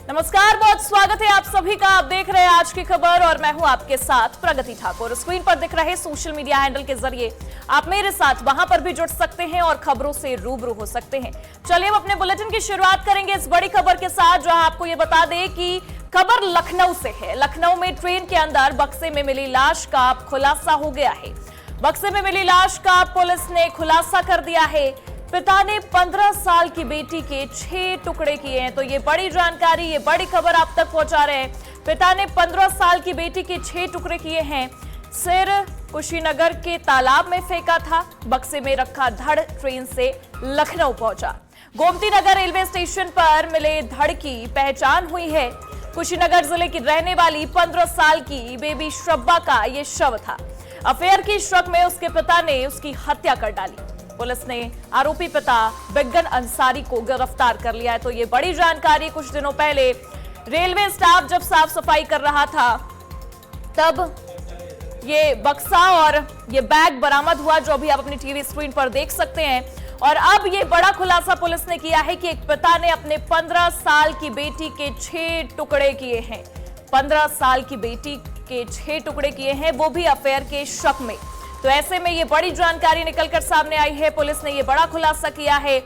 नमस्कार, बहुत स्वागत है आप सभी का। आप देख रहे हैं आज की खबर और मैं हूं आपके साथ प्रगति ठाकुर। स्क्रीन पर दिख रहे सोशल मीडिया हैंडल के जरिए आप मेरे साथ वहां पर भी जुड़ सकते हैं और खबरों से रूबरू हो सकते हैं। चलिए हम अपने बुलेटिन की शुरुआत करेंगे इस बड़ी खबर के साथ, जहां आपको ये बता दें कि खबर लखनऊ से है। लखनऊ में ट्रेन के अंदर बक्से में मिली लाश का खुलासा हो गया है। बक्से में मिली लाश का पुलिस ने खुलासा कर दिया है। पिता ने 15 साल की बेटी के 6 टुकड़े किए हैं। तो ये बड़ी जानकारी, ये बड़ी खबर आप तक पहुंचा रहे हैं। पिता ने 15 साल की बेटी के 6 टुकड़े किए हैं। सिर कुशीनगर के तालाब में फेंका था। बक्से में रखा धड़ ट्रेन से लखनऊ पहुंचा। गोमती नगर रेलवे स्टेशन पर मिले धड़ की पहचान हुई है। कुशीनगर जिले की रहने वाली 15 साल की बेबी शब्बा का यह शव था। अफेयर की शक में उसके पिता ने उसकी हत्या कर डाली। पुलिस ने आरोपी पिता बिगन अंसारी को गिरफ्तार कर लिया है। तो ये बड़ी जानकारी, कुछ दिनों पहले रेलवे स्टाफ जब साफ सफाई कर रहा था तब ये बक्सा और ये बैग बरामद हुआ, जो अभी आप अपनी टीवी स्क्रीन पर देख सकते हैं। और अब ये बड़ा खुलासा पुलिस ने किया है कि एक पिता ने अपने 15 साल की बेटी के 6 टुकड़े किए हैं। 15 साल की बेटी के 6 टुकड़े किए हैं, वो भी अफेयर के शक में। तो ऐसे में ये बड़ी जानकारी निकलकर सामने आई है। पुलिस ने ये बड़ा खुलासा किया है।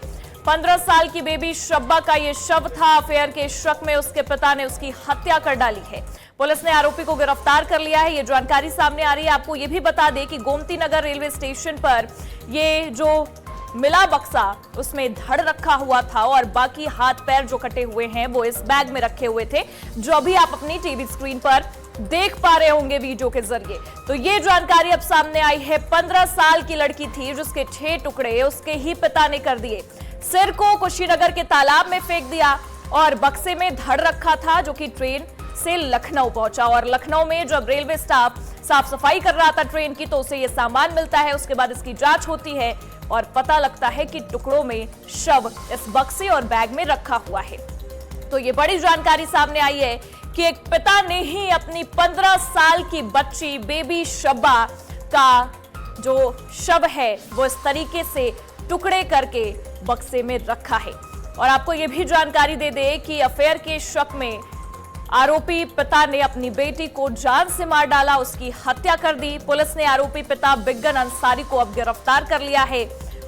15 साल की बेबी शब्बा का ये शव था। अफेयर के शक में उसके पिता ने उसकी हत्या कर डाली है। पुलिस ने आरोपी को गिरफ्तार कर लिया है। ये जानकारी सामने आ रही है। आपको ये भी बता दें कि गोमती नगर रेलवे स्टेशन पर ये जो मिला बक्सा, उसमें धड़ रखा हुआ था और बाकी हाथ पैर जो कटे हुए हैं वो इस बैग में रखे हुए थे, जो अभी आप अपनी टीवी स्क्रीन पर देख पा रहे होंगे वीडियो के जरिए। तो ये जानकारी अब सामने आई है। 15 साल की लड़की थी जिसके 6 टुकड़े उसके ही पिता ने कर दिए। सिर को कुशीनगर के तालाब में फेंक दिया और बक्से में धड़ रखा था, जो कि ट्रेन से लखनऊ पहुंचा। और लखनऊ में जब रेलवे स्टाफ साफ सफाई कर रहा था ट्रेन की, तो उसे ये सामान मिलता है। उसके बाद इसकी जांच होती है और पता लगता है कि टुकड़ों में शव इस बक्से और बैग में रखा हुआ है। तो ये बड़ी जानकारी सामने आई है कि एक पिता ने ही अपनी 15 साल की बच्ची बेबी शब्बा का जो शव है वो इस तरीके से टुकड़े करके बक्से में रखा है। और आपको ये भी जानकारी दे दे कि अफेयर के शक में आरोपी पिता ने अपनी बेटी को जान से मार डाला, उसकी हत्या कर दी। पुलिस ने आरोपी पिता बिगन अंसारी को अब गिरफ्तार कर लिया है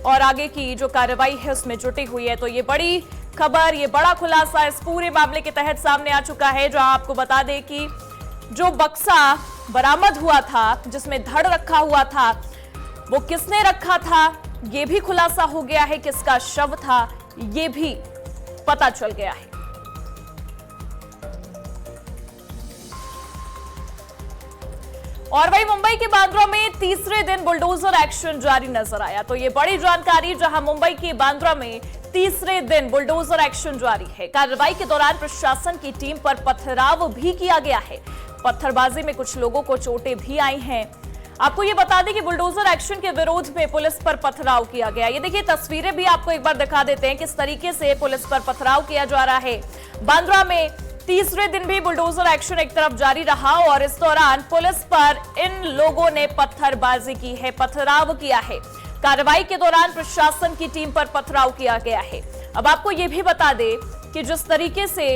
और आगे की जो कार्रवाई है उसमें जुटी हुई है। तो ये बड़ी खबर, ये बड़ा खुलासा इस पूरे मामले के तहत सामने आ चुका है, जहां आपको बता दें कि जो बक्सा बरामद हुआ था जिसमें धड़ रखा हुआ था, वो किसने रखा था ये भी खुलासा हो गया है। किसका शव था ये भी पता चल गया है। और वही मुंबई के बांद्रा में तीसरे दिन बुलडोजर एक्शन जारी नजर आया। तो ये बड़ी जानकारी, जहां मुंबई के बांद्रा में तीसरे दिन बुलडोजर एक्शन जारी है। कार्रवाई के दौरान प्रशासन की टीम पर पथराव भी किया गया है। पत्थरबाजी में कुछ लोगों को चोटें भी आई हैं। आपको ये बता दें कि बुलडोजर एक्शन के विरोध में पुलिस पर पथराव किया गया। ये देखिए तस्वीरें भी आपको एक बार दिखा देते हैं किस तरीके से पुलिस पर पथराव किया जा रहा है। बांद्रा में तीसरे दिन भी बुलडोजर एक्शन एक तरफ जारी रहा और इस दौरान पुलिस पर इन लोगों ने पत्थरबाजी की है, पथराव किया है। कार्रवाई के दौरान प्रशासन की टीम पर पथराव किया गया है। अब आपको यह भी बता दें कि जिस तरीके से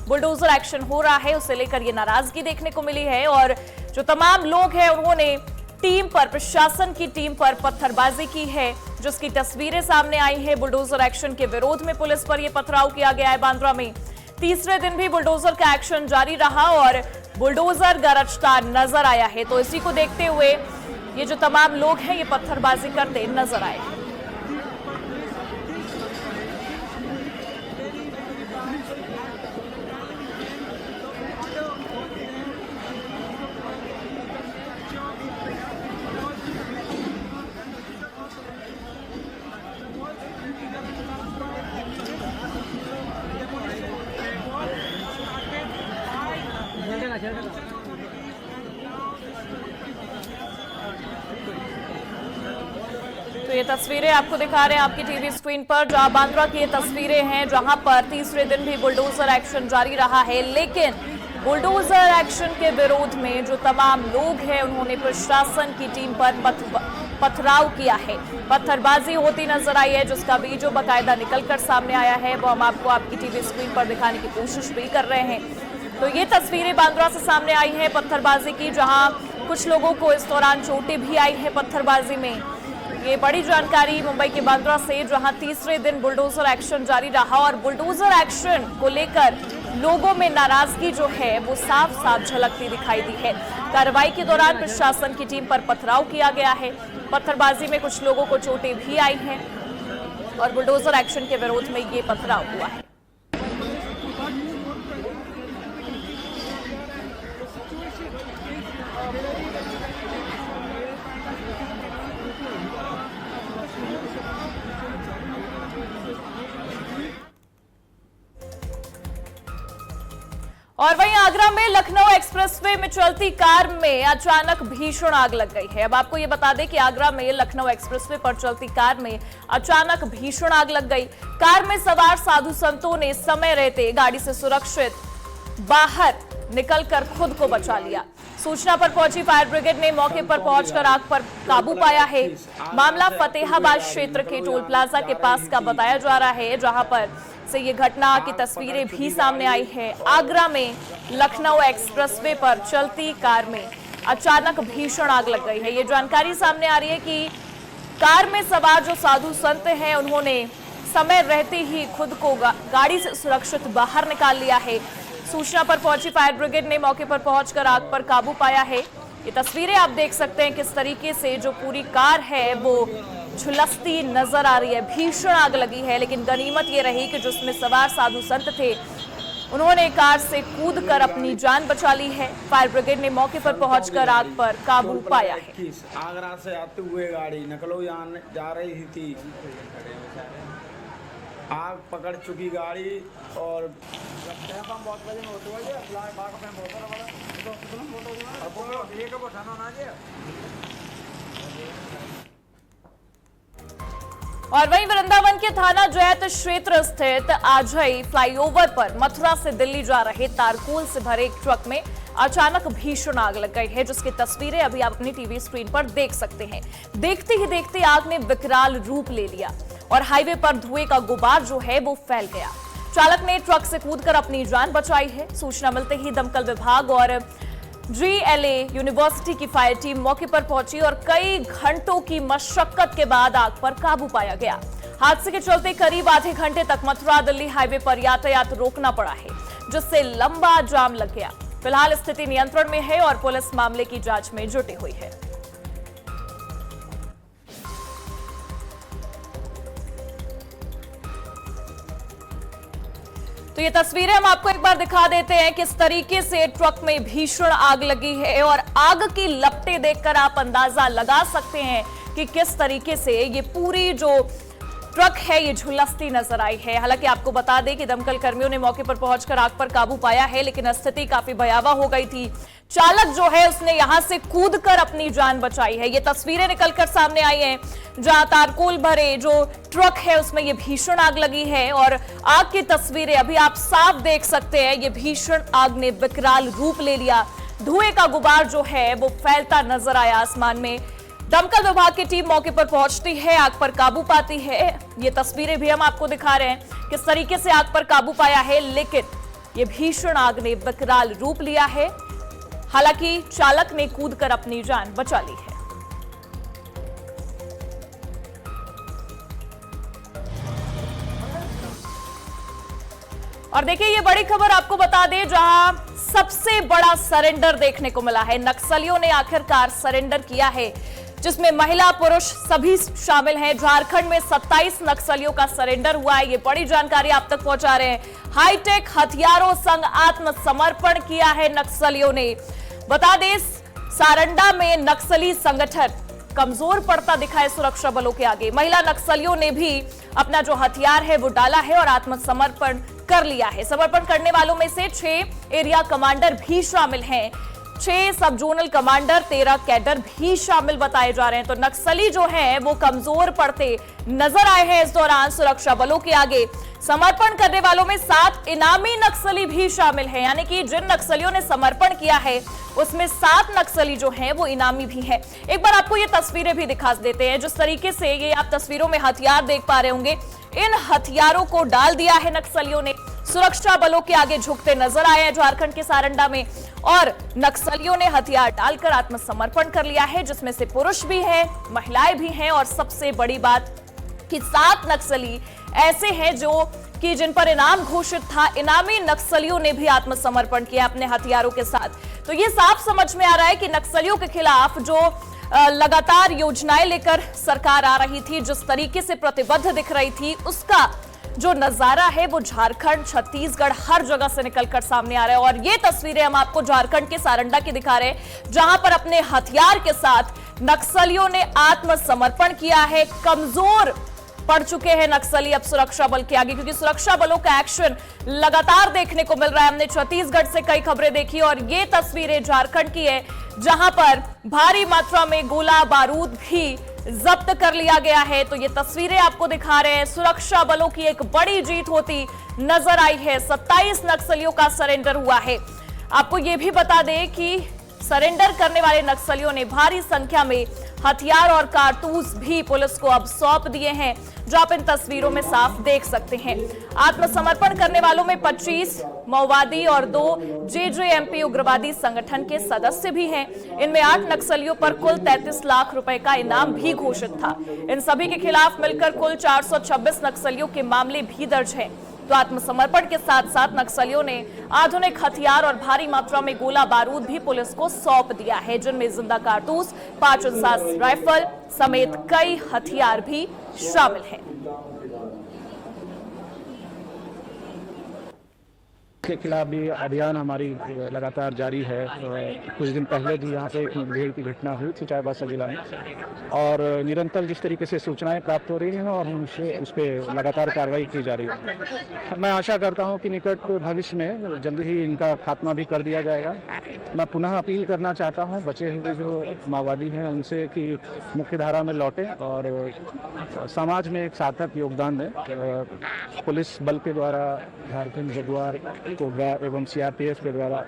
बुलडोजर एक्शन हो रहा है उसे लेकर ये नाराजगी देखने को मिली है और जो तमाम लोग हैं उन्होंने टीम पर, प्रशासन की टीम पर पत्थरबाजी की है, जिसकी तस्वीरें सामने आई है। बुलडोजर एक्शन के विरोध में पुलिस पर यह पथराव किया गया है। बांद्रा में तीसरे दिन भी बुलडोजर का एक्शन जारी रहा और बुलडोजर गरजता नजर आया है। तो इसी को देखते हुए ये जो तमाम लोग हैं ये पत्थरबाजी करते नजर आए। तो ये तस्वीरें आपको दिखा रहे हैं आपकी टीवी स्क्रीन पर, जहां बांद्रा की ये तस्वीरें हैं, जहां पर तीसरे दिन भी बुलडोजर एक्शन जारी रहा है। लेकिन बुलडोजर एक्शन के विरोध में जो तमाम लोग हैं उन्होंने प्रशासन की टीम पर पथराव किया है। पत्थरबाजी होती नजर आई है, जिसका वीडियो बकायदा निकलकर सामने आया है। वो हम आपको आपकी टीवी स्क्रीन पर दिखाने की कोशिश भी कर रहे हैं। तो ये तस्वीरें बांद्रा से सामने आई हैं पत्थरबाजी की, जहां कुछ लोगों को इस दौरान चोटें भी आई हैं पत्थरबाजी में। ये बड़ी जानकारी मुंबई के बांद्रा से, जहां तीसरे दिन बुलडोजर एक्शन जारी रहा और बुलडोजर एक्शन को लेकर लोगों में नाराजगी जो है वो साफ साफ झलकती दिखाई दी है। कार्रवाई के दौरान प्रशासन की टीम पर पथराव किया गया है। पत्थरबाजी में कुछ लोगों को चोटें भी आई हैं और बुलडोजर एक्शन के विरोध में ये पथराव हुआ है। और वहीं आगरा में लखनऊ एक्सप्रेसवे में चलती कार में अचानक भीषण आग लग गई है। अब आपको ये बता दें कि आगरा में लखनऊ एक्सप्रेसवे पर चलती कार में अचानक भीषण आग लग गई। कार में सवार साधु संतों ने समय रहते गाड़ी से सुरक्षित बाहर निकलकर खुद को बचा लिया। सूचना पर पहुंची फायर ब्रिगेड ने मौके पर पहुंचकर आग पर काबू पाया है। मामला फतेहाबाद क्षेत्र के टोल प्लाजा के पास का बताया जा रहा है, जहां पर से ये घटना की तस्वीरें भी सामने आई है। आगरा में लखनऊ एक्सप्रेसवे पर चलती कार में अचानक भीषण आग लग गई है। ये जानकारी सामने आ रही है कि कार में सवार जो साधु संत हैं, उन्होंने समय रहते ही खुद को गाड़ी से सुरक्षित बाहर निकाल लिया है। सूचना पर पहुंची फायर ब्रिगेड ने मौके पर पहुंचकर आग पर काबू पाया है। ये तस्वीरें आप देख सकते हैं किस तरीके से जो पूरी कार है वो झुलसती नजर आ रही है। भीषण आग लगी है, लेकिन गनीमत ये रही कि जिसमें सवार साधु संत थे, उन्होंने कार से कूदकर अपनी जान बचा ली है। फायर ब्रिगेड ने मौके पर पहुंचकर आग पर काबू पाया है। आगरा से आते हुए गाड़ी नकलो जा रही थी, आग पकड़ चुकी गाड़ी और वहीं वृंदावन के थाना जैत क्षेत्र स्थित आजई फ्लाईओवर पर मथुरा से दिल्ली जा रहे तारकोल से भरे एक ट्रक में अचानक भीषण आग लग गई है, जिसकी तस्वीरें अभी आप अपनी टीवी स्क्रीन पर देख सकते हैं। देखते ही देखते आग ने विकराल रूप ले लिया और हाईवे पर धुएं का गुबार जो है वो फैल गया। चालक ने ट्रक से कूदकर अपनी जान बचाई है। सूचना मिलते ही दमकल विभाग और GLA यूनिवर्सिटी की फायर टीम मौके पर पहुंची और कई घंटों की मशक्कत के बाद आग पर काबू पाया गया। हादसे के चलते करीब आधे घंटे तक मथुरा दिल्ली हाईवे पर यातायात रोकना पड़ा है, जिससे लंबा जाम लग गया। फिलहाल स्थिति नियंत्रण में है और पुलिस मामले की जांच में जुटी हुई है। तो ये तस्वीरें हम आपको एक बार दिखा देते हैं किस तरीके से ट्रक में भीषण आग लगी है और आग की लपटें देखकर आप अंदाजा लगा सकते हैं कि किस तरीके से ये पूरी जो ट्रक है ये झुलसती नजर आई है। हालांकि आपको बता दें कि दमकल कर्मियों ने मौके पर पहुंचकर आग पर काबू पाया है, लेकिन स्थिति काफी भयावह हो गई थी। चालक जो है उसने यहां से कूदकर अपनी जान बचाई है। ये तस्वीरें निकलकर सामने आई हैं, जहां तारकोल भरे जो ट्रक है उसमें ये भीषण आग लगी है और आग की तस्वीरें अभी आप साफ देख सकते हैं। ये भीषण आग ने विकराल रूप ले लिया। धुएं का गुबार जो है वो फैलता नजर आया आसमान में। दमकल विभाग की टीम मौके पर पहुंचती है, आग पर काबू पाती है। ये तस्वीरें भी हम आपको दिखा रहे हैं किस तरीके से आग पर काबू पाया है, लेकिन ये भीषण आग ने विकराल रूप लिया है। हालांकि चालक ने कूदकर अपनी जान बचा ली है। और देखिए ये बड़ी खबर आपको बता दें, जहां सबसे बड़ा सरेंडर देखने को मिला है। नक्सलियों ने आखिरकार सरेंडर किया है, जिसमें महिला पुरुष सभी शामिल हैं। झारखंड में 27 नक्सलियों का सरेंडर हुआ है। ये बड़ी जानकारी आप तक पहुंचा रहे हैं। हाईटेक हथियारों संग आत्मसमर्पण किया है नक्सलियों ने। बता दें सारंडा में नक्सली संगठन कमजोर पड़ता दिखा है सुरक्षा बलों के आगे। महिला नक्सलियों ने भी अपना जो हथियार है वो डाला है और आत्मसमर्पण कर लिया है। समर्पण करने वालों में से 6 एरिया कमांडर भी शामिल हैं, 6 सब जोनल कमांडर, 13 कैडर भी शामिल बताए जा रहे हैं। तो नक्सली जो हैं वो कमजोर पड़ते नजर आए हैं इस दौरान सुरक्षा बलों के आगे। समर्पण करने वालों में 7 इनामी नक्सली भी शामिल हैं, यानी कि जिन नक्सलियों ने समर्पण किया है उसमें 7 नक्सली जो हैं वो इनामी भी हैं। एक बार आपको ये तस्वीरें भी दिखा देते हैं। जिस तरीके से ये आप तस्वीरों में हथियार देख पा रहे होंगे, इन हथियारों को डाल दिया है नक्सलियों ने, सुरक्षा बलों के आगे झुकते नजर आए हैं झारखंड के सारंडा में, और नक्सलियों ने हथियार डालकर आत्मसमर्पण कर लिया है, जिसमें से पुरुष भी हैं, महिलाएं भी हैं, और सबसे बड़ी बात कि 7 नक्सली ऐसे हैं जो कि जिन पर इनाम घोषित था, इनामी नक्सलियों ने भी आत्मसमर्पण किया अपने हथियारों के साथ। तो ये साफ समझ में आ रहा है कि नक्सलियों के खिलाफ जो लगातार योजनाएं लेकर सरकार आ रही थी, जिस तरीके से प्रतिबद्ध दिख रही थी, उसका जो नजारा है वो झारखंड, छत्तीसगढ़, हर जगह से निकलकर सामने आ रहा है। और ये तस्वीरें हम आपको झारखंड के सारंडा की दिखा रहे हैं, जहां पर अपने हथियार के साथ नक्सलियों ने आत्मसमर्पण किया है। कमजोर पड़ चुके हैं नक्सली अब सुरक्षा बल के आगे, क्योंकि सुरक्षा बलों का एक्शन लगातार देखने को मिल रहा है। हमने छत्तीसगढ़ से कई खबरें देखी और ये तस्वीरें झारखंड की है, जहां पर भारी मात्रा में गोला बारूद भी जब्त कर लिया गया है। तो ये तस्वीरें आपको दिखा रहे हैं, सुरक्षा बलों की एक बड़ी जीत होती नजर आई है। 27 नक्सलियों का सरेंडर हुआ है। आपको ये भी बता दें कि सरेंडर करने वाले नक्सलियों ने भारी संख्या में हथियार और कारतूस भी पुलिस को अब सौंप दिए हैं, जो आप इन तस्वीरों में साफ देख सकते हैं। आत्मसमर्पण करने वालों में 25 माओवादी और 2 जेजेएमपी उग्रवादी संगठन के सदस्य भी हैं। इनमें 8 नक्सलियों पर कुल 33 लाख रुपए का इनाम भी घोषित था। इन सभी के खिलाफ मिलकर कुल 426 नक्सलियों के मामले भी दर्ज हैं। तो आत्मसमर्पण के साथ साथ नक्सलियों ने आधुनिक हथियार और भारी मात्रा में गोला बारूद भी पुलिस को सौंप दिया है, जिनमें जिंदा कारतूस, 5 राइफल समेत कई हथियार भी शामिल हैं। के खिलाफ भी अभियान हमारी लगातार जारी है। कुछ दिन पहले भी यहाँ पे एक मुठभेड़ की घटना हुई थी चाईबासा जिला में, और निरंतर जिस तरीके से सूचनाएं प्राप्त हो रही हैं और उस पर लगातार कार्रवाई की जा रही है। मैं आशा करता हूँ कि निकट भविष्य में जल्दी ही इनका खात्मा भी कर दिया जाएगा। मैं पुनः अपील करना चाहता हूँ बचे हुए जो माओवादी हैं उनसे कि मुख्य धारा में लौटें और समाज में एक सार्थक योगदान दें। पुलिस बल के द्वारा, झारखंड जगुआर एवं सीआरपीएफ के द्वारा,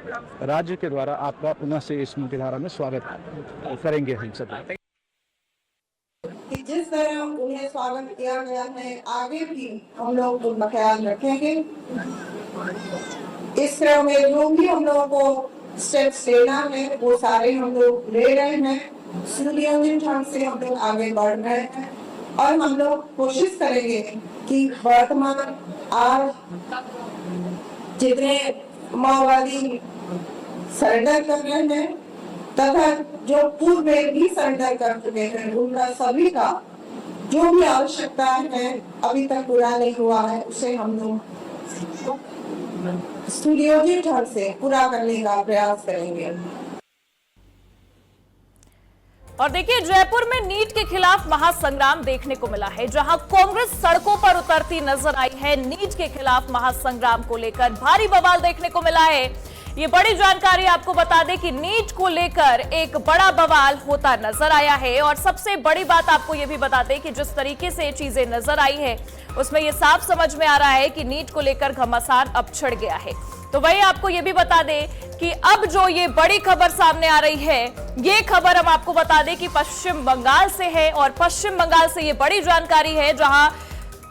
राज्य के द्वारा आपका पुनः से इस मुख्यधारा में स्वागत करेंगे हम सभी। जिस तरह उन्हें स्वागत किया गया है, आगे भी हम लोग उनका ख्याल रखेंगे। इस क्रम में जो भी हम लोगों को स्टेप्स लेना है वो सारे हम लोग ले रहे हैं। सुनियोजित ढंग से हम लोग आगे बढ़ रहे हैं और हम लोग कोशिश करेंगे कि वर्तमान आज जितने माओवादी सरेंडर कर रहे हैं तथा जो पूर्व में भी सरेंडर कर चुके हैं, उनका सभी का जो भी आवश्यकता है अभी तक पूरा नहीं हुआ है, उसे हम लोग सुनियोजित ढंग से पूरा करने का प्रयास करेंगे। और देखिए, जयपुर में नीट के खिलाफ महासंग्राम देखने को मिला है, जहां कांग्रेस सड़कों पर उतरती नजर आई है। नीट के खिलाफ महासंग्राम को लेकर भारी बवाल देखने को मिला है। ये बड़ी जानकारी आपको बता दें कि नीट को लेकर एक बड़ा बवाल होता नजर आया है। और सबसे बड़ी बात आपको ये भी बता दें कि जिस तरीके से चीजें नजर आई है उसमें ये साफ समझ में आ रहा है कि नीट को लेकर घमासान अब छिड़ गया है। तो वही आपको ये भी बता दें कि अब जो ये बड़ी खबर सामने आ रही है, ये खबर हम आपको बता दें कि पश्चिम बंगाल से है। और पश्चिम बंगाल से ये बड़ी जानकारी है, जहां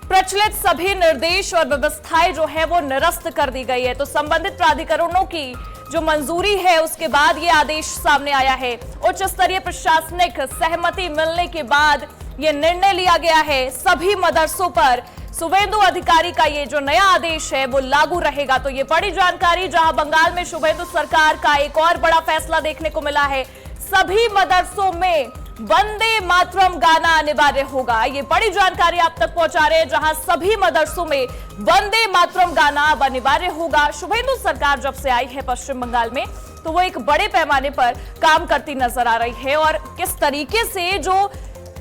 प्रचलित सभी निर्देश और व्यवस्थाएं जो है वो निरस्त कर दी गई है। तो संबंधित प्राधिकरणों की जो मंजूरी है उसके बाद ये आदेश सामने आया है। उच्च स्तरीय प्रशासनिक सहमति मिलने के बाद ये निर्णय लिया गया है। सभी मदरसों पर शुभेंदु अधिकारी का ये जो नया आदेश है वो लागू रहेगा। तो ये बड़ी जानकारी, जहां बंगाल में शुभेंदु सरकार का एक और बड़ा फैसला देखने को मिला है। सभी मदरसों में वंदे मातरम गाना अनिवार्य होगा। ये बड़ी जानकारी आप तक पहुंचा रहे हैं, जहां सभी मदरसों में वंदे मातरम गाना अब अनिवार्य होगा। शुभेंदु सरकार जब से आई है पश्चिम बंगाल में, तो वो एक बड़े पैमाने पर काम करती नजर आ रही है और किस तरीके से जो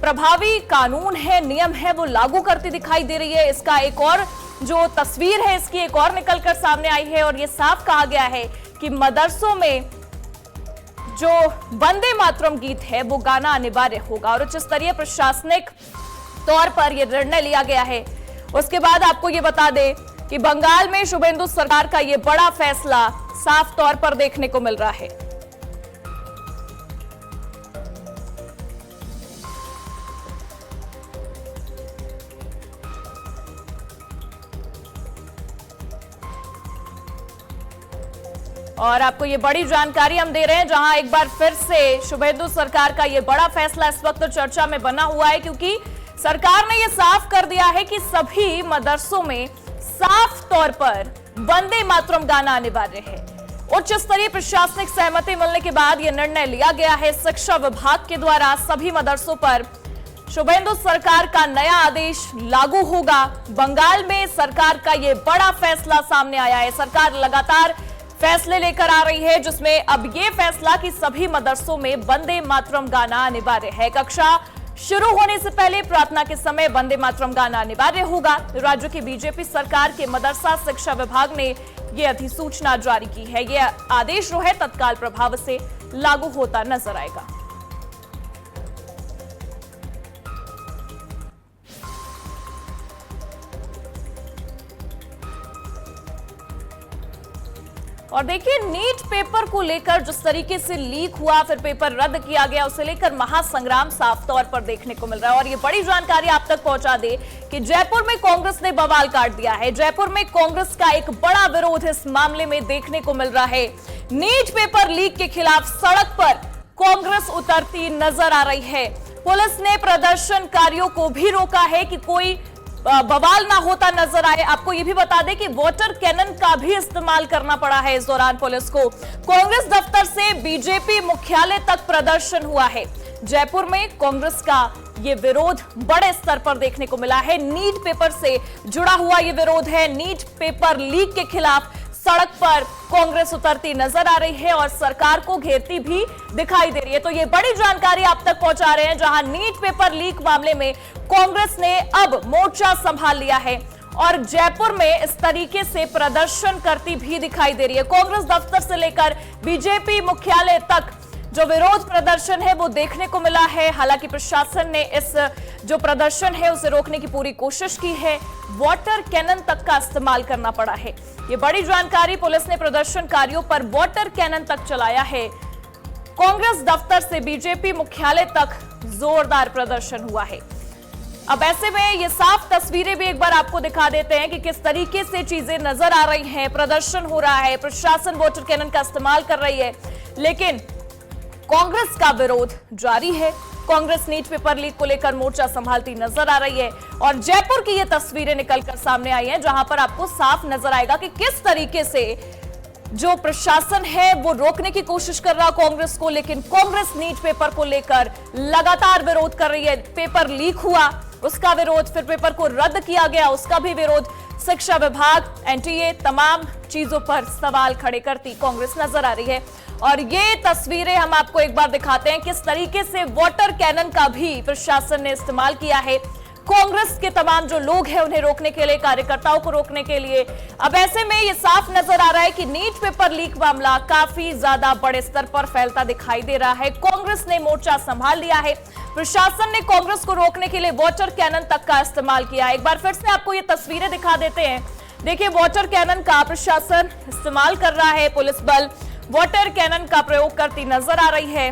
प्रभावी कानून है, नियम है, वो लागू करती दिखाई दे रही है। इसका एक और जो तस्वीर है इसकी एक और निकलकर सामने आई है और ये साफ कहा गया है कि मदरसों में जो वंदे मातरम गीत है वो गाना अनिवार्य होगा। और उच्च स्तरीय प्रशासनिक तौर पर यह निर्णय लिया गया है। उसके बाद आपको ये बता दें कि बंगाल में शुभेंदु सरकार का ये बड़ा फैसला साफ तौर पर देखने को मिल रहा है। और आपको ये बड़ी जानकारी हम दे रहे हैं, जहां एक बार फिर से शुभेंदु सरकार का ये बड़ा फैसला इस वक्त चर्चा में बना हुआ है, क्योंकि सरकार ने ये साफ कर दिया है कि सभी मदरसों में साफ तौर पर वंदे मातरम गाना अनिवार्य है। उच्च स्तरीय प्रशासनिक सहमति मिलने के बाद यह निर्णय लिया गया है। शिक्षा विभाग के द्वारा सभी मदरसों पर शुभेंदु सरकार का नया आदेश लागू होगा। बंगाल में सरकार का यह बड़ा फैसला सामने आया है। सरकार लगातार फैसले लेकर आ रही है, जिसमें अब ये फैसला कि सभी मदरसों में वंदे मातरम गाना अनिवार्य है। कक्षा शुरू होने से पहले प्रार्थना के समय वंदे मातरम गाना अनिवार्य होगा। राज्य की बीजेपी सरकार के मदरसा शिक्षा विभाग ने यह अधिसूचना जारी की है। यह आदेश जो है तत्काल प्रभाव से लागू होता नजर आएगा। और देखिए, नीट पेपर को लेकर जिस तरीके से लीक हुआ, फिर पेपर रद्द किया गया, उसे लेकर महासंग्राम साफ तौर पर देखने को मिल रहा है। और ये बड़ी जानकारी आप तक पहुंचा दे कि जयपुर में कांग्रेस ने बवाल काट दिया है। जयपुर में कांग्रेस का एक बड़ा विरोध इस मामले में देखने को मिल रहा है। नीट पेपर लीक के खिलाफ सड़क पर कांग्रेस उतरती नजर आ रही है। पुलिस ने प्रदर्शनकारियों को भी रोका है कि कोई बवाल ना होता नजर आए। आपको यह भी बता दें कि वाटर कैनन का भी इस्तेमाल करना पड़ा है इस दौरान पुलिस को। कांग्रेस दफ्तर से बीजेपी मुख्यालय तक प्रदर्शन हुआ है। जयपुर में कांग्रेस का ये विरोध बड़े स्तर पर देखने को मिला है। नीट पेपर से जुड़ा हुआ ये विरोध है। नीट पेपर लीक के खिलाफ सड़क पर कांग्रेस उतरती नजर आ रही है और सरकार को घेरती भी दिखाई दे रही है। तो ये बड़ी जानकारी आप तक पहुंचा रहे हैं, जहां नीट पेपर लीक मामले में कांग्रेस ने अब मोर्चा संभाल लिया है और जयपुर में इस तरीके से प्रदर्शन करती भी दिखाई दे रही है। कांग्रेस दफ्तर से लेकर बीजेपी मुख्यालय तक जो विरोध प्रदर्शन है वो देखने को मिला है। हालांकि प्रशासन ने इस जो प्रदर्शन है उसे रोकने की पूरी कोशिश की है। वाटर कैनन तक का इस्तेमाल करना पड़ा है। ये बड़ी जानकारी, पुलिस ने प्रदर्शनकारियों पर वाटर कैनन तक चलाया है। कांग्रेस दफ्तर से बीजेपी मुख्यालय तक जोरदार प्रदर्शन हुआ है। अब ऐसे में ये साफ तस्वीरें भी एक बार आपको दिखा देते हैं कि किस तरीके से चीजें नजर आ रही हैं। प्रदर्शन हो रहा है, प्रशासन वाटर कैनन का इस्तेमाल कर रही है, लेकिन कांग्रेस का विरोध जारी है। कांग्रेस नीट पेपर लीक को लेकर मोर्चा संभालती नजर आ रही है और जयपुर की ये तस्वीरें निकलकर सामने आई हैं, जहां पर आपको साफ नजर आएगा कि किस तरीके से जो प्रशासन है वो रोकने की कोशिश कर रहा कांग्रेस को, लेकिन कांग्रेस नीट पेपर को लेकर लगातार विरोध कर रही है। पेपर लीक हुआ उसका विरोध, फिर पेपर को रद्द किया गया उसका भी विरोध। शिक्षा विभाग, एनटीए, तमाम चीजों पर सवाल खड़े करती कांग्रेस नजर आ रही है। और ये तस्वीरें हम आपको एक बार दिखाते हैं किस तरीके से वाटर कैनन का भी प्रशासन ने इस्तेमाल किया है कांग्रेस के तमाम जो लोग हैं उन्हें रोकने के लिए, कार्यकर्ताओं को रोकने के लिए। अब ऐसे में ये साफ नजर आ रहा है कि नीट पेपर लीक मामला काफी ज्यादा बड़े स्तर पर फैलता दिखाई दे रहा है। कांग्रेस ने मोर्चा संभाल लिया है। प्रशासन ने कांग्रेस को रोकने के लिए वाटर कैनन तक का इस्तेमाल किया। एक बार फिर से आपको ये तस्वीरें दिखा देते हैं। देखिए, वाटर कैनन का प्रशासन इस्तेमाल कर रहा है, पुलिस बल वाटर कैनन का प्रयोग करती नजर आ रही है।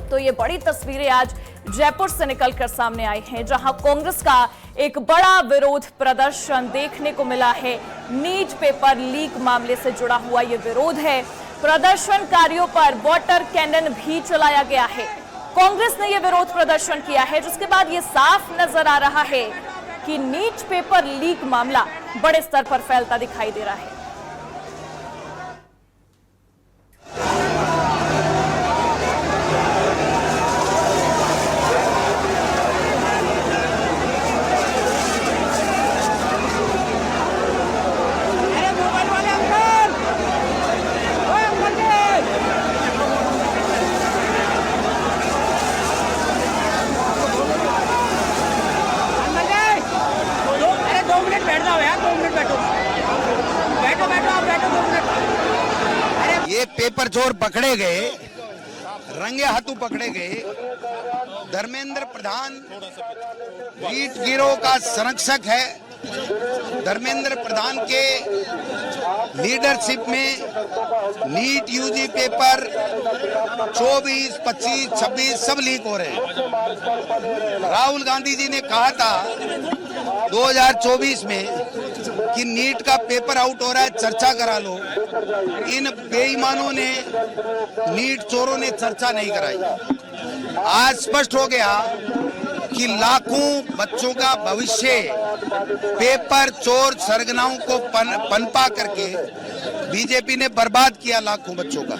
तो ये बड़ी तस्वीरें आज जयपुर से निकलकर सामने आई हैं, जहां कांग्रेस का एक बड़ा विरोध प्रदर्शन देखने को मिला है। नीट पेपर लीक मामले से जुड़ा हुआ ये विरोध है। प्रदर्शनकारियों पर वाटर कैनन भी चलाया गया है। कांग्रेस ने यह विरोध प्रदर्शन किया है, जिसके बाद ये साफ नजर आ रहा है कि नीट पेपर लीक मामला बड़े स्तर पर फैलता दिखाई दे रहा है। पेपर चोर पकड़े गए, रंगे हाथों पकड़े गए। धर्मेंद्र प्रधान नीट गिरोह का संरक्षक है। धर्मेंद्र प्रधान के लीडरशिप में नीट यूजी पेपर 24, 25, 26 सब लीक हो रहे हैं। राहुल गांधी जी ने कहा था 2024 में कि नीट का पेपर आउट हो रहा है, चर्चा करा लो। इन बेईमानों ने, नीट चोरों ने चर्चा नहीं कराई। आज स्पष्ट हो गया कि लाखों बच्चों का भविष्य पेपर चोर सरगनाओं को पनपा करके बीजेपी ने बर्बाद किया, लाखों बच्चों का।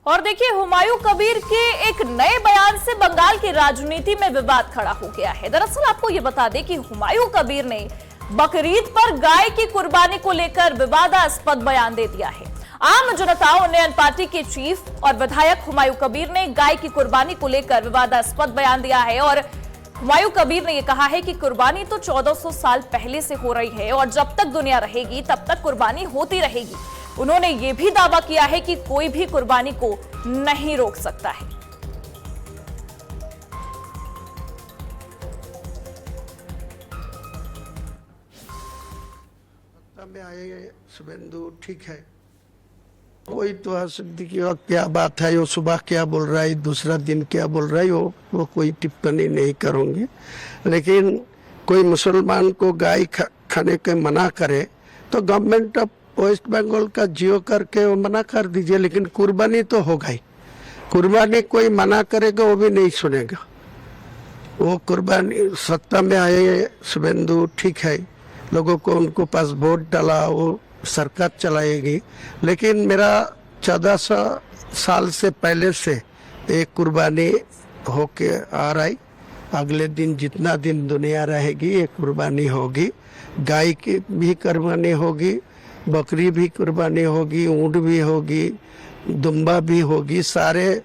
और देखिए, हुमायूं कबीर के एक नए बयान से बंगाल की राजनीति में विवाद खड़ा हो गया है। दरअसल आपको यह बता दें कि हुमायूं कबीर ने बकरीद पर गाय की कुर्बानी को लेकर विवादास्पद बयान दे दिया है। आम जनता उन्नयन पार्टी के चीफ और विधायक हुमायूं कबीर ने गाय की कुर्बानी को लेकर विवादास्पद बयान दिया है और हुमायूं कबीर ने यह कहा है कि कुर्बानी तो 1400 साल पहले से हो रही है और जब तक दुनिया रहेगी तब तक कुर्बानी होती रहेगी। उन्होंने यह भी दावा किया है कि कोई भी कुर्बानी को नहीं रोक सकता है। में आए शुभेंदु ठीक है, कोई तो हंसदी की क्या बात है, वो सुबह क्या बोल रहा है, दूसरा दिन क्या बोल रहा है, वो कोई टिप्पणी नहीं करूंगी। लेकिन कोई मुसलमान को गाय खाने के मना करे तो गवर्नमेंट ऑफ वेस्ट बंगाल का जियो करके वो मना कर दीजिए, लेकिन कुर्बानी तो होगा ही। कुर्बानी कोई मना करेगा वो भी नहीं सुनेगा। वो कुर्बानी सत्ता में आए शुभेंदु ठीक है, लोगों को उनको पास वोट डाला, वो सरकार चलाएगी। लेकिन मेरा 1400 साल से पहले से एक कुर्बानी होके आ रही, अगले दिन जितना दिन दुनिया रहेगी एक कुर्बानी होगी। गाय की भी कुर्बानी होगी, बकरी भी कुर्बानी होगी, ऊँट भी होगी, दुम्बा भी होगी। सारे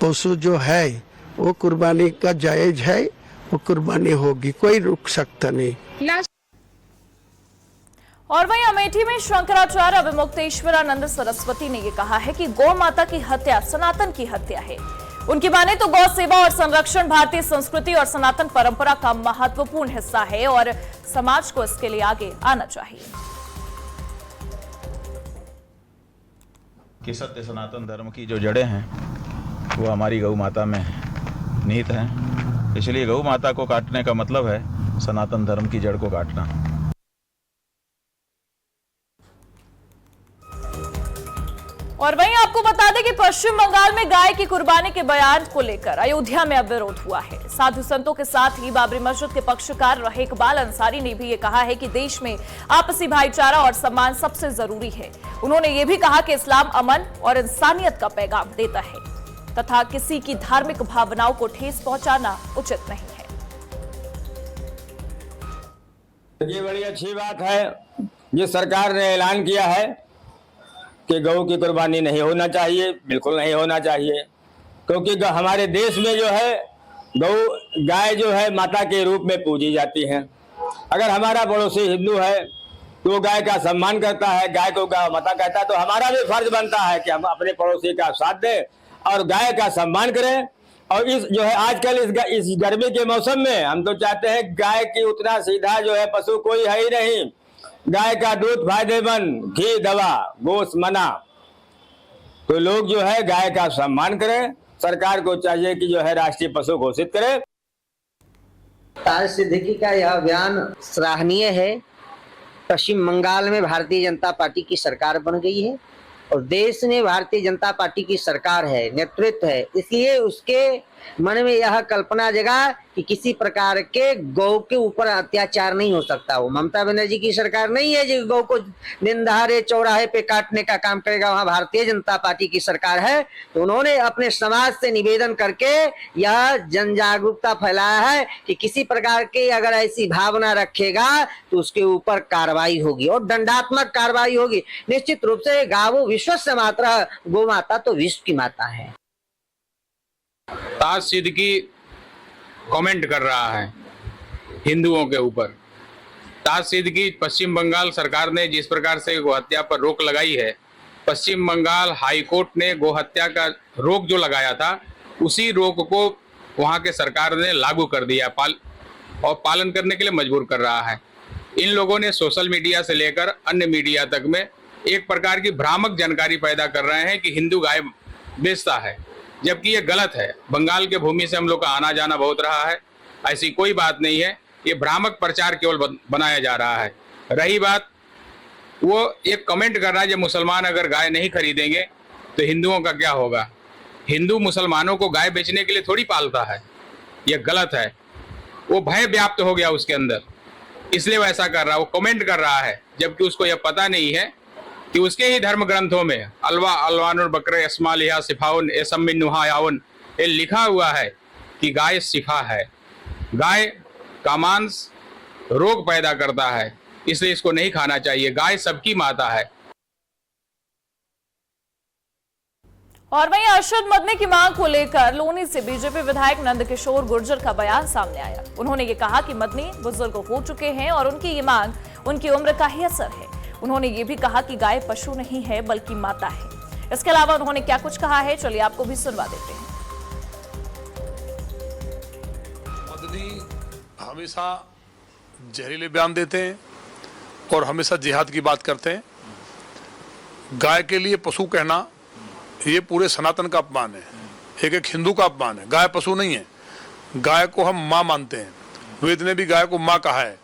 पशु जो है वो कुर्बानी का जायज है, वो कुर्बानी होगी, कोई रुक सकता नहीं। और वहीं अमेठी में शंकराचार्य अविमुक्तेश्वरानंद सरस्वती ने यह कहा है कि गौ माता की हत्या सनातन की हत्या है। उनकी माने तो गौ सेवा और संरक्षण भारतीय संस्कृति और सनातन परंपरा का महत्वपूर्ण हिस्सा है और समाज को इसके लिए आगे आना चाहिए। कि सत्य सनातन धर्म की जो जड़ें हैं वो हमारी गौ माता में निहित हैं, इसलिए गौ माता को काटने का मतलब है सनातन धर्म की जड़ को काटना। और वहीं आपको बता दें कि पश्चिम बंगाल में गाय की कुर्बानी के बयान को लेकर अयोध्या में अब विरोध हुआ है। साधु संतों के साथ ही बाबरी मस्जिद के पक्षकार रहे इकबाल अंसारी ने भी ये कहा है कि देश में आपसी भाईचारा और सम्मान सबसे जरूरी है। उन्होंने ये भी कहा कि इस्लाम अमन और इंसानियत का पैगाम देता है तथा किसी की धार्मिक भावनाओं को ठेस पहुंचाना उचित नहीं है। ये बड़ी अच्छी बात है, ये सरकार ने ऐलान किया है कि गौ की कुर्बानी नहीं होना चाहिए, बिल्कुल नहीं होना चाहिए, क्योंकि हमारे देश में जो है गौ गाय जो है माता के रूप में पूजी जाती है। अगर हमारा पड़ोसी हिंदू है तो वो गाय का सम्मान करता है, गाय को गौ माता कहता है, तो हमारा भी फर्ज बनता है कि हम अपने पड़ोसी का साथ दें और गाय का सम्मान करें। और इस जो है आजकल इस गर्मी के मौसम में हम तो चाहते हैं गाय की उतना सीधा जो है पशु कोई है ही नहीं। गाय का दूध फायदेमंद, घी दवा, गोश्त मना, तो लोग जो है गाय का सम्मान करें। सरकार को चाहिए कि जो है राष्ट्रीय पशु घोषित करे। ताज सिद्दीकी का यह अभियान सराहनीय है। पश्चिम बंगाल में भारतीय जनता पार्टी की सरकार बन गई है और देश में भारतीय जनता पार्टी की सरकार है, नेतृत्व है, इसलिए उसके मन में यह कल्पना जगा कि किसी प्रकार के गौ के ऊपर अत्याचार नहीं हो सकता। वो ममता बनर्जी की सरकार नहीं है जो गौ को दिन दहाड़े चौराहे पे काटने का काम करेगा, वहां भारतीय जनता पार्टी की सरकार है। तो उन्होंने अपने समाज से निवेदन करके यह जन जागरूकता फैलाया है कि किसी प्रकार की अगर ऐसी भावना रखेगा तो उसके ऊपर कार्रवाई होगी और दंडात्मक कार्रवाई होगी। निश्चित रूप से गावो विश्वस्य मातरः, गौ माता तो विश्व की माता है। ताज सिद्दीकी कमेंट कर रहा है हिंदुओं के ऊपर। ताज सिद्दीकी पश्चिम बंगाल सरकार ने जिस प्रकार से गोहत्या पर रोक लगाई है, पश्चिम बंगाल हाई कोर्ट ने गोहत्या का रोक जो लगाया था उसी रोक को वहां के सरकार ने लागू कर दिया, और पालन करने के लिए मजबूर कर रहा है। इन लोगों ने सोशल मीडिया से लेकर अन्य मीडिया तक में एक प्रकार की भ्रामक जानकारी पैदा कर रहे हैं कि हिंदू गाय बेचता है, जबकि ये गलत है। बंगाल के भूमि से हम लोग का आना जाना बहुत रहा है, ऐसी कोई बात नहीं है। ये भ्रामक प्रचार केवल बनाया जा रहा है। रही बात, वो एक कमेंट कर रहा है, जब मुसलमान अगर गाय नहीं खरीदेंगे तो हिंदुओं का क्या होगा। हिंदू मुसलमानों को गाय बेचने के लिए थोड़ी पालता है, ये गलत है। वो भय व्याप्त हो गया उसके अंदर, इसलिए वो ऐसा कर रहा है, वो कमेंट कर रहा है, जबकि उसको यह पता नहीं है कि उसके ही धर्म ग्रंथों में अलवा अलवानुर बकरे अस्मालिहा सिफाउन एसमिन नुहायाउन ये लिखा हुआ है कि गाय सिफा है। गाय का मांस रोग पैदा करता है, इसलिए इसको नहीं खाना चाहिए। गाय सबकी माता है। और वहीं अरशद मदनी की मांग को लेकर लोनी से बीजेपी विधायक नंदकिशोर गुर्जर का बयान सामने आया। उन्होंने ये कहा कि मदनी बुजुर्ग हो चुके हैं और उनकी ये मांग उनकी उम्र का ही असर है। उन्होंने ये भी कहा कि गाय पशु नहीं है बल्कि माता है। इसके अलावा उन्होंने क्या कुछ कहा है, चलिए आपको भी सुनवा देते हैं। मदनी हमेशा जहरीले बयान देते हैं और हमेशा जिहाद की बात करते हैं। गाय के लिए पशु कहना ये पूरे सनातन का अपमान है, एक हिंदू का अपमान है। गाय पशु नहीं है, गाय को हम माँ मानते हैं। वेद ने भी गाय को माँ कहा है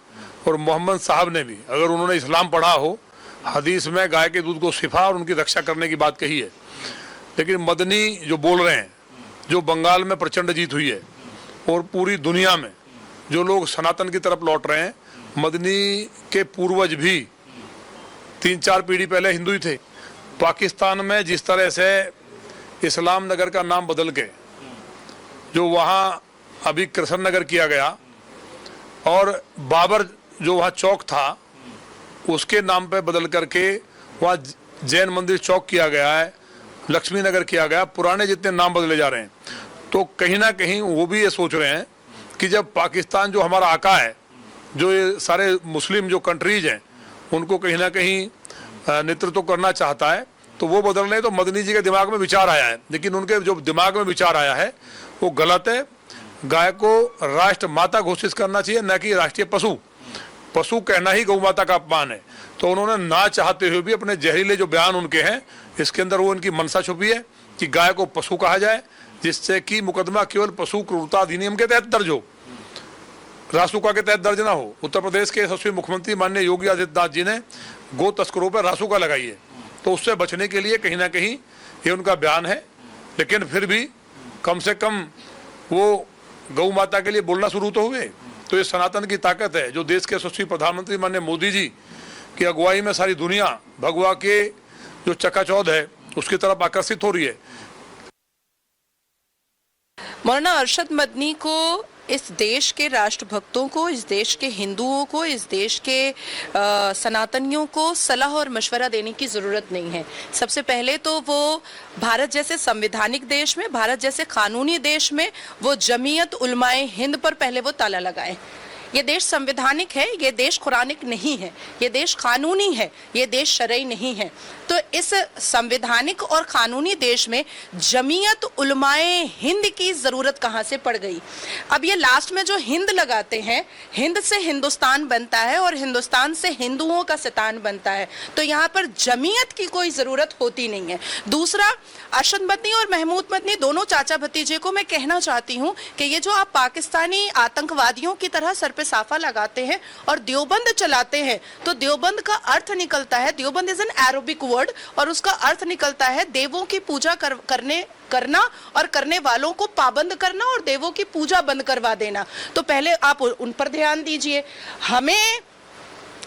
और मोहम्मद साहब ने भी, अगर उन्होंने इस्लाम पढ़ा हो, हदीस में गाय के दूध को शिफा और उनकी रक्षा करने की बात कही है। लेकिन मदनी जो बोल रहे हैं, जो बंगाल में प्रचंड जीत हुई है और पूरी दुनिया में जो लोग सनातन की तरफ लौट रहे हैं, मदनी के पूर्वज भी 3-4 पीढ़ी पहले हिंदू ही थे। पाकिस्तान में जिस तरह से इस्लाम नगर का नाम बदल के जो वहाँ अभी कृष्ण नगर किया गया और बाबर जो वहाँ चौक था उसके नाम पे बदल करके वहाँ जैन मंदिर चौक किया गया है, लक्ष्मी नगर किया गया, पुराने जितने नाम बदले जा रहे हैं। तो कहीं ना कहीं वो भी ये सोच रहे हैं कि जब पाकिस्तान जो हमारा आका है, जो ये सारे मुस्लिम जो कंट्रीज हैं उनको कहीं ना कहीं नेतृत्व करना चाहता है, तो वो बदल रहे। तो मदनी जी के दिमाग में विचार आया है, लेकिन उनके जो दिमाग में विचार आया है वो गलत है। गाय को राष्ट्र माता घोषित करना चाहिए, न कि राष्ट्रीय पशु। पशु कहना ही गौ माता का अपमान है। तो उन्होंने ना चाहते हुए भी अपने जहरीले जो बयान उनके हैं, इसके अंदर वो इनकी मनसा छुपी है कि गाय को पशु कहा जाए, जिससे कि मुकदमा केवल पशु क्रूरता अधिनियम के तहत दर्ज हो, रासुका के तहत दर्ज ना हो। उत्तर प्रदेश के यशस्वी मुख्यमंत्री माननीय योगी आदित्यनाथ जी ने गो तस्करों पर रासुका लगाई है, तो उससे बचने के लिए कहीं ना कहीं ये उनका बयान है। लेकिन फिर भी कम से कम वो गौ माता के लिए बोलना शुरू तो हुए। तो ये सनातन की ताकत है, जो देश के यशस्वी प्रधानमंत्री माननीय मोदी जी की अगुवाई में सारी दुनिया भगवा के जो चकाचौंध है उसकी तरफ आकर्षित हो रही है। मौलाना अरशद मदनी को, इस देश के राष्ट्रभक्तों को, इस देश के हिंदुओं को, इस देश के सनातनियों को सलाह और मशवरा देने की ज़रूरत नहीं है। सबसे पहले तो वो भारत जैसे संवैधानिक देश में, भारत जैसे कानूनी देश में वो जमीयत उलमाए हिंद पर पहले वो ताला लगाए। ये देश संवैधानिक है, ये देश कुरानिक नहीं है, ये देश कानूनी है, ये देश शरई नहीं है। तो इस संवैधानिक और कानूनी देश में जमीयत उलमाए हिंद की ज़रूरत कहाँ से पड़ गई। अब ये लास्ट में जो हिंद लगाते हैं, हिंद से हिंदुस्तान बनता है और हिंदुस्तान से हिंदुओं का सितान बनता है, तो यहाँ पर जमीयत की कोई ज़रूरत होती नहीं है। दूसरा, अरशद मदनी और महमूद मदनी दोनों चाचा भतीजे को मैं कहना चाहती हूँ कि ये जो आप पाकिस्तानी आतंकवादियों की तरह सर पे साफा लगाते हैं और देवबंद चलाते हैं, तो देवबंद का अर्थ निकलता है, Deoband is an Arabic word, और उसका अर्थ निकलता है देवों की पूजा करना और करने वालों को पाबंद करना और देवों की पूजा बंद करवा देना। तो पहले आप उन पर ध्यान दीजिए। हमें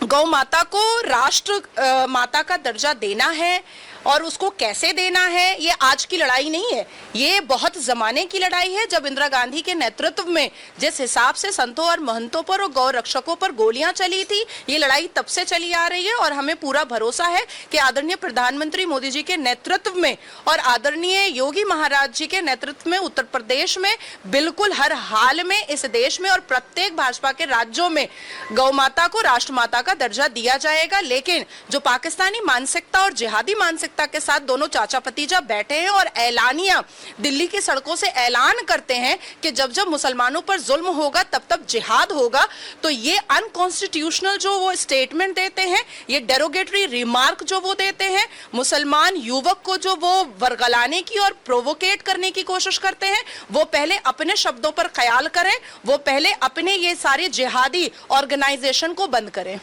गौ माता को राष्ट्र माता का दर्जा देना है और उसको कैसे देना है, ये आज की लड़ाई नहीं है, ये बहुत ज़माने की लड़ाई है। जब इंदिरा गांधी के नेतृत्व में जिस हिसाब से संतों और महंतों पर और गौ रक्षकों पर गोलियां चली थी, ये लड़ाई तब से चली आ रही है। और हमें पूरा भरोसा है कि आदरणीय प्रधानमंत्री मोदी जी के नेतृत्व में और आदरणीय योगी महाराज जी के नेतृत्व में उत्तर प्रदेश में बिल्कुल हर हाल में इस देश में और प्रत्येक भाजपा के राज्यों में गौ माता को राष्ट्र माता का दर्जा दिया जाएगा। लेकिन जो पाकिस्तानी मानसिकता और जिहादी मानसिकता मानसिकता के साथ दोनों चाचा भतीजा बैठे हैं और ऐलानिया दिल्ली की सड़कों से ऐलान करते हैं कि जब जब मुसलमानों पर जुल्म होगा तब तब जिहाद होगा, तो ये अनकॉन्स्टिट्यूशनल जो वो स्टेटमेंट देते हैं, ये डेरोगेटरी रिमार्क जो वो देते हैं, मुसलमान युवक को जो वो वर्गलाने की और प्रोवोकेट करने की कोशिश करते हैं, वो पहले अपने शब्दों पर ख्याल करें, वो पहले अपने ये सारे जिहादी ऑर्गेनाइजेशन को बंद करें।